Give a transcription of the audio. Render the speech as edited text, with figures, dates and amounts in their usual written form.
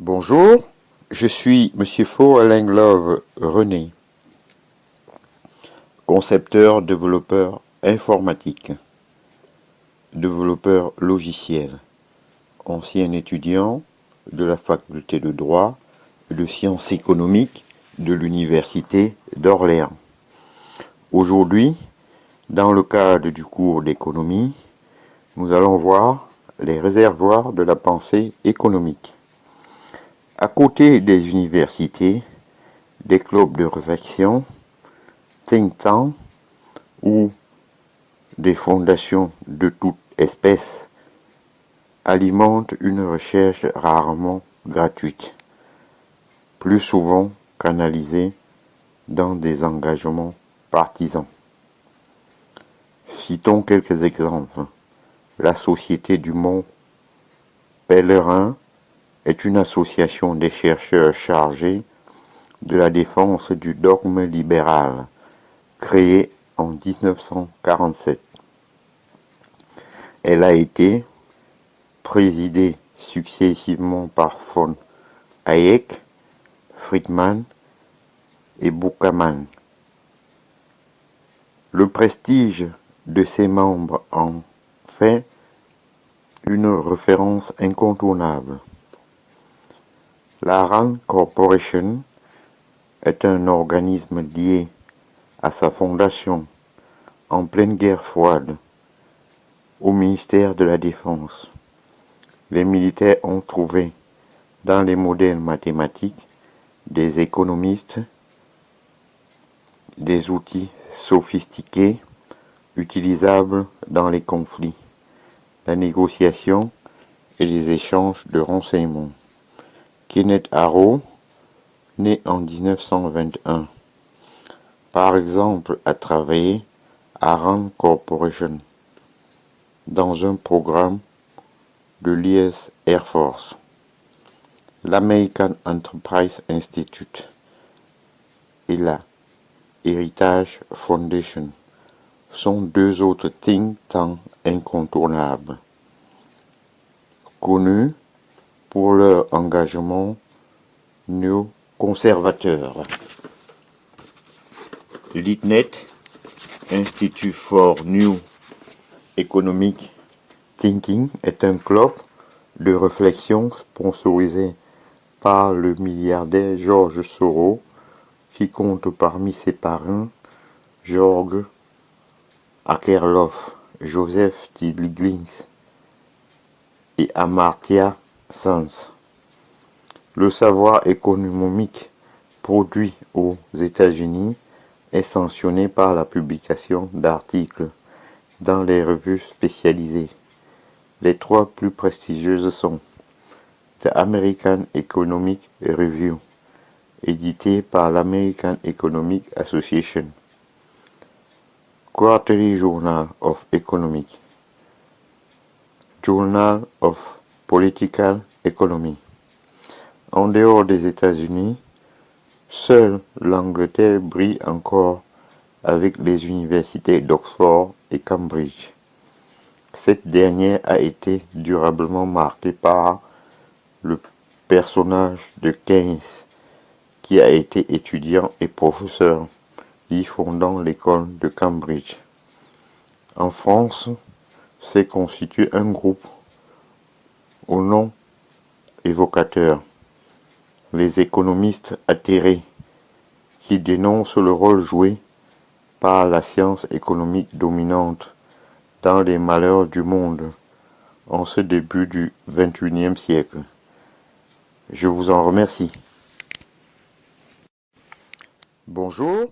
Bonjour, je suis Monsieur Faux-Alain-Love René, concepteur, développeur informatique, développeur logiciel, ancien étudiant de la faculté de droit et de sciences économiques de l'Université d'Orléans. Aujourd'hui, dans le cadre du cours d'économie, nous allons voir les réservoirs de la pensée économique. À côté des universités, des clubs de réflexion, think tanks ou des fondations de toute espèce alimentent une recherche rarement gratuite, plus souvent canalisée dans des engagements partisans. Citons quelques exemples. La Société du Mont Pèlerin est une association des chercheurs chargés de la défense du dogme libéral, créée en 1947. Elle a été présidée successivement par von Hayek, Friedman et Buchanan. Le prestige de ses membres en fait une référence incontournable. La Rand Corporation est un organisme lié à sa fondation en pleine guerre froide au ministère de la Défense. Les militaires ont trouvé dans les modèles mathématiques des économistes des outils sophistiqués utilisables dans les conflits, la négociation et les échanges de renseignements. Kenneth Arrow, né en 1921, par exemple, a travaillé à Rand Corporation dans un programme de l'US Air Force. L'American Enterprise Institute et la Heritage Foundation sont deux autres think tanks incontournables, connus pour leur engagement néoconservateur. L'ITNET, Institute for New Economic Thinking, est un club de réflexion sponsorisé par le milliardaire George Soros, qui compte parmi ses parrains George Akerlof, Joseph Stiglitz et Amartya Sen. Le savoir économique produit aux États-Unis est sanctionné par la publication d'articles dans les revues spécialisées. Les trois plus prestigieuses sont The American Economic Review, édité par l'American Economic Association, Quarterly Journal of Economics, Journal of Political Economy. En dehors des États-Unis, seule l'Angleterre brille encore avec les universités d'Oxford et Cambridge. Cette dernière a été durablement marquée par le personnage de Keynes, qui a été étudiant et professeur, y fondant l'école de Cambridge. En France, s'est constitué un groupe au nom évocateur, les économistes atterrés, qui dénoncent le rôle joué par la science économique dominante dans les malheurs du monde en ce début du XXIe siècle. Je vous en remercie. Bonjour,